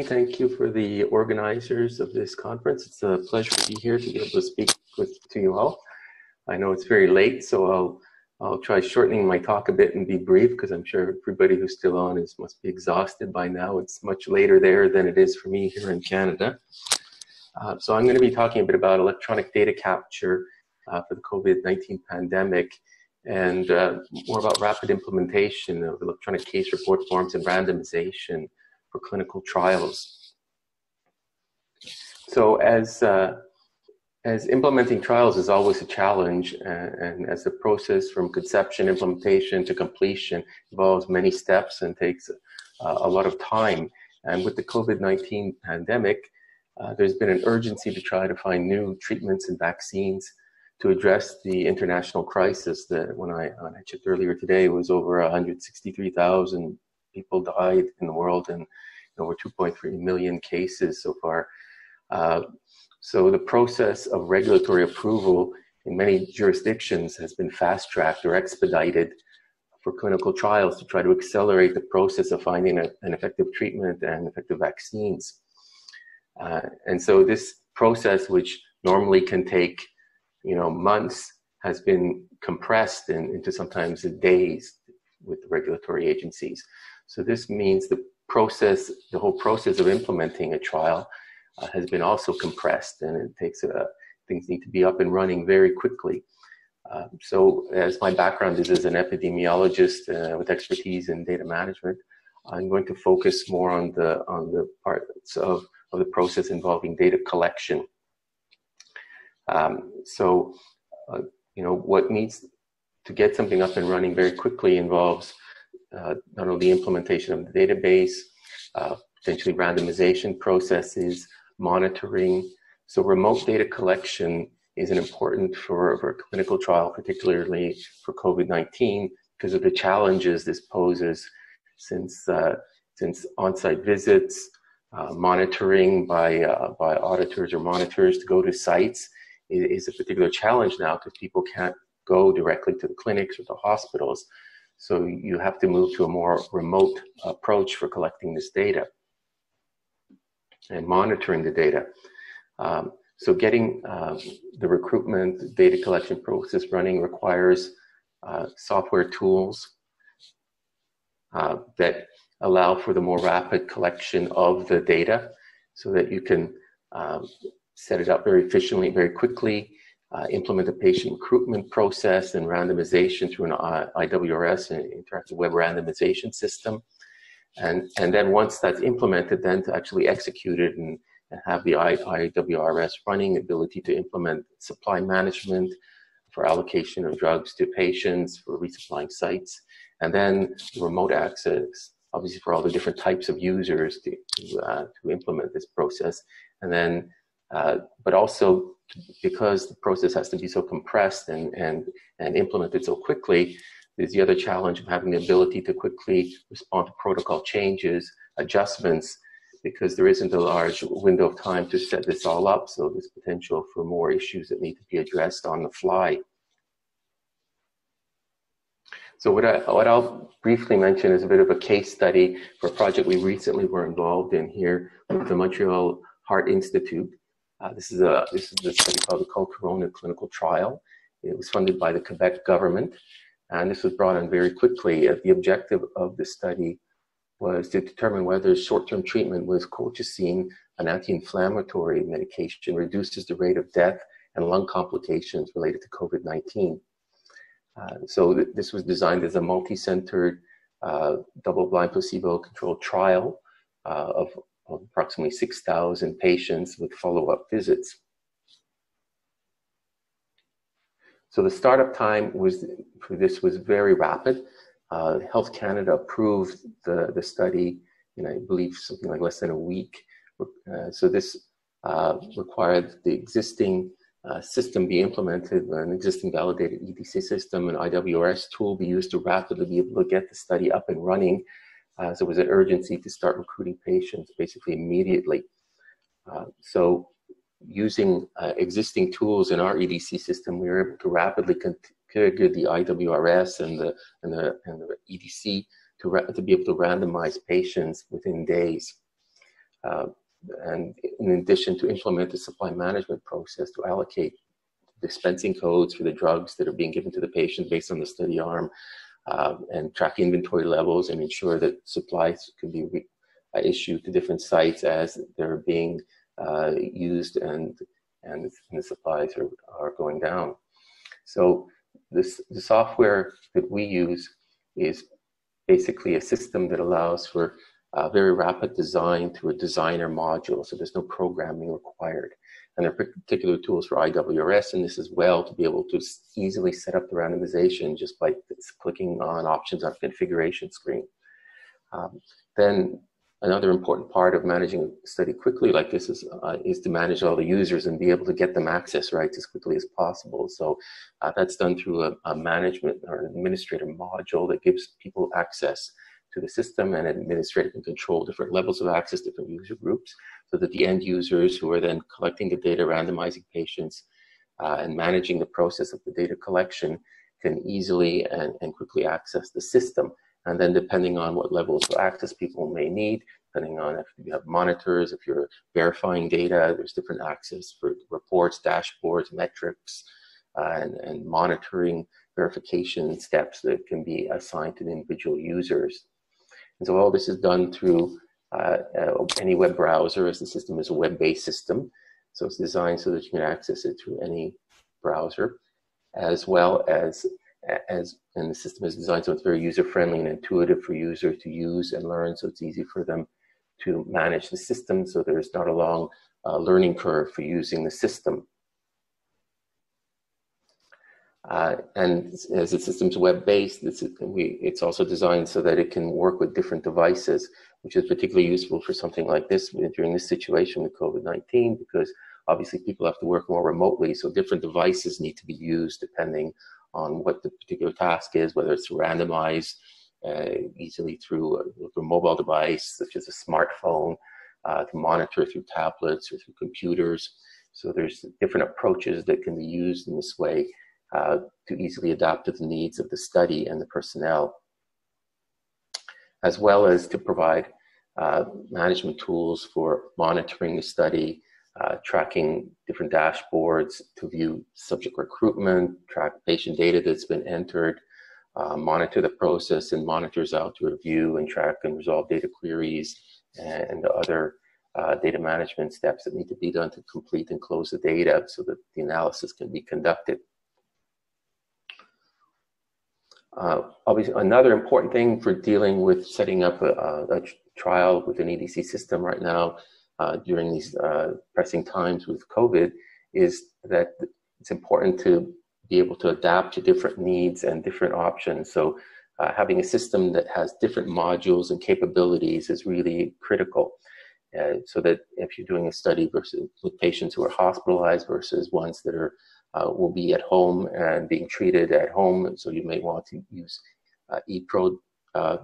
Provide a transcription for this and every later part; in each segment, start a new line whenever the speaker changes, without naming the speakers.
Thank you for the organizers of this conference. It's a pleasure to be here to be able to speak to you all. I know it's very late, so I'll try shortening my talk a bit and be brief, because I'm sure everybody who's still on must be exhausted by now. It's much later there than it is for me here in Canada. So I'm going to be talking a bit about electronic data capture for the COVID-19 pandemic, and more about rapid implementation of electronic case report forms and randomization for clinical trials. So as implementing trials is always a challenge, and as the process from conception, implementation to completion involves many steps and takes a lot of time. And with the COVID-19 pandemic, there's been an urgency to try to find new treatments and vaccines to address the international crisis that when I checked earlier today, it was over 163,000 people died in the world, and over 2.3 million cases so far. So the process of regulatory approval in many jurisdictions has been fast-tracked or expedited for clinical trials to try to accelerate the process of finding an effective treatment and effective vaccines. And so this process, which normally can take months, has been compressed into sometimes days with the regulatory agencies. So this means the whole process of implementing a trial has been also compressed, and it takes things need to be up and running very quickly. So as my background is as an epidemiologist with expertise in data management, I'm going to focus more on the parts of the process involving data collection. What needs to get something up and running very quickly involves not only implementation of the database, potentially randomization processes, monitoring. So remote data collection is important for a clinical trial, particularly for COVID-19, because of the challenges this poses, since on-site visits, monitoring by auditors or monitors to go to sites is a particular challenge now, because people can't go directly to the clinics or the hospitals. So you have to move to a more remote approach for collecting this data and monitoring the data. So getting the recruitment data collection process running requires software tools that allow for the more rapid collection of the data, so that you can set it up very efficiently, very quickly, implement a patient recruitment process and randomization through an IWRS, an interactive web randomization system. And then once that's implemented, then to actually execute it and have the IWRS running, ability to implement supply management for allocation of drugs to patients, for resupplying sites, and then remote access, obviously for all the different types of users to implement this process. And then, but also because the process has to be so compressed and implemented so quickly, there's the other challenge of having the ability to quickly respond to protocol changes, adjustments, because there isn't a large window of time to set this all up. So there's potential for more issues that need to be addressed on the fly. So what I'll briefly mention is a bit of a case study for a project we recently were involved in here with the Montreal Heart Institute. This is a study called the Corona clinical trial. It was funded by the Quebec government, and this was brought on very quickly. The objective of the study was to determine whether short-term treatment with colchicine, an anti-inflammatory medication, reduces the rate of death and lung complications related to COVID-19. So this was designed as a multi-centered, double-blind, placebo-controlled trial of approximately 6,000 patients with follow-up visits. So the startup time for this was very rapid. Health Canada approved the study in, I believe, something like less than a week. So this required the existing system be implemented, an existing validated EDC system, an IWRS tool be used to rapidly be able to get the study up and running. So it was an urgency to start recruiting patients basically immediately. So using existing tools in our EDC system, we were able to rapidly configure the IWRS and the EDC to be able to randomize patients within days. and in addition to implement the supply management process to allocate dispensing codes for the drugs that are being given to the patient based on the study arm, and track inventory levels and ensure that supplies can be issued to different sites as they're being used and the supplies are going down. So the software that we use is basically a system that allows for very rapid design through a designer module, so there's no programming required. And there are particular tools for IWRS in this as well to be able to easily set up the randomization just by clicking on options on a configuration screen. Then another important part of managing a study quickly like this is to manage all the users and be able to get them access rights as quickly as possible. So that's done through a management or an administrator module that gives people access to the system, and an administrator can control different levels of access, different user groups, so that the end users who are then collecting the data, randomizing patients, and managing the process of the data collection can easily and quickly access the system. And then depending on what levels of access people may need, depending on if you have monitors, if you're verifying data, there's different access for reports, dashboards, metrics, and monitoring verification steps that can be assigned to the individual users. And so all this is done through any web browser, as the system is a web-based system. So it's designed so that you can access it through any browser, as well as and the system is designed so it's very user-friendly and intuitive for users to use and learn, so it's easy for them to manage the system, so there's not a long learning curve for using the system. And as the system's web-based, it's also designed so that it can work with different devices, which is particularly useful for something like this during this situation with COVID-19, because obviously people have to work more remotely, so different devices need to be used depending on what the particular task is, whether it's to randomize easily through a mobile device, such as a smartphone, to monitor through tablets or through computers. So there's different approaches that can be used in this way to easily adapt to the needs of the study and the personnel, as well as to provide management tools for monitoring the study, tracking different dashboards to view subject recruitment, track patient data that's been entered, monitor the process and monitors out to review and track and resolve data queries and other data management steps that need to be done to complete and close the data so that the analysis can be conducted. Obviously, another important thing for dealing with setting up a trial with an EDC system right now during these pressing times with COVID is that it's important to be able to adapt to different needs and different options. So having a system that has different modules and capabilities is really critical. So that if you're doing a study with patients who are hospitalized versus ones that are will be at home and being treated at home. So you may want to use ePro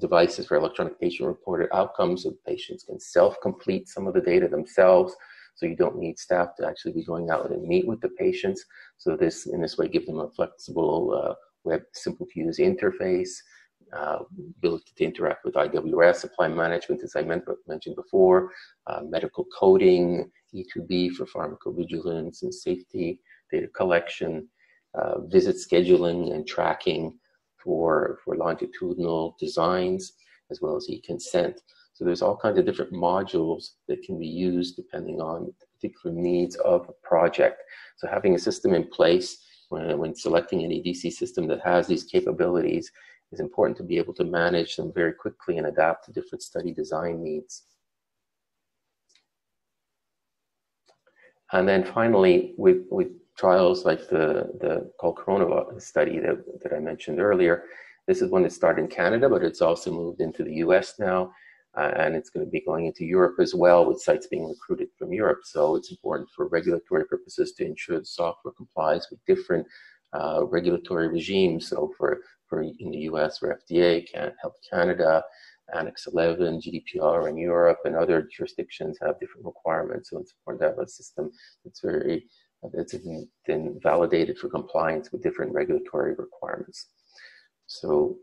devices for electronic patient-reported outcomes, so patients can self-complete some of the data themselves. So you don't need staff to actually be going out and meet with the patients. So in this way, give them a flexible web, simple-to-use interface, ability to interact with IWRS, supply management, as I mentioned before, medical coding, E2B for pharmacovigilance and safety, data collection, visit scheduling and tracking for longitudinal designs, as well as e-consent. So there's all kinds of different modules that can be used depending on the particular needs of a project. So having a system in place when selecting an EDC system that has these capabilities is important to be able to manage them very quickly and adapt to different study design needs. And then finally, with trials like the CRO Nova study that I mentioned earlier, this is one that started in Canada, but it's also moved into the US now, and it's going to be going into Europe as well, with sites being recruited from Europe. So it's important for regulatory purposes to ensure the software complies with different regulatory regimes. So for in the US, for FDA, Health Canada, Annex 11, GDPR in Europe, and other jurisdictions have different requirements. So it's important to have a system that's been validated for compliance with different regulatory requirements. So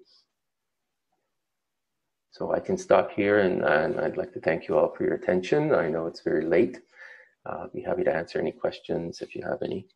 So I can stop here, and I'd like to thank you all for your attention. I know it's very late. I'll be happy to answer any questions if you have any.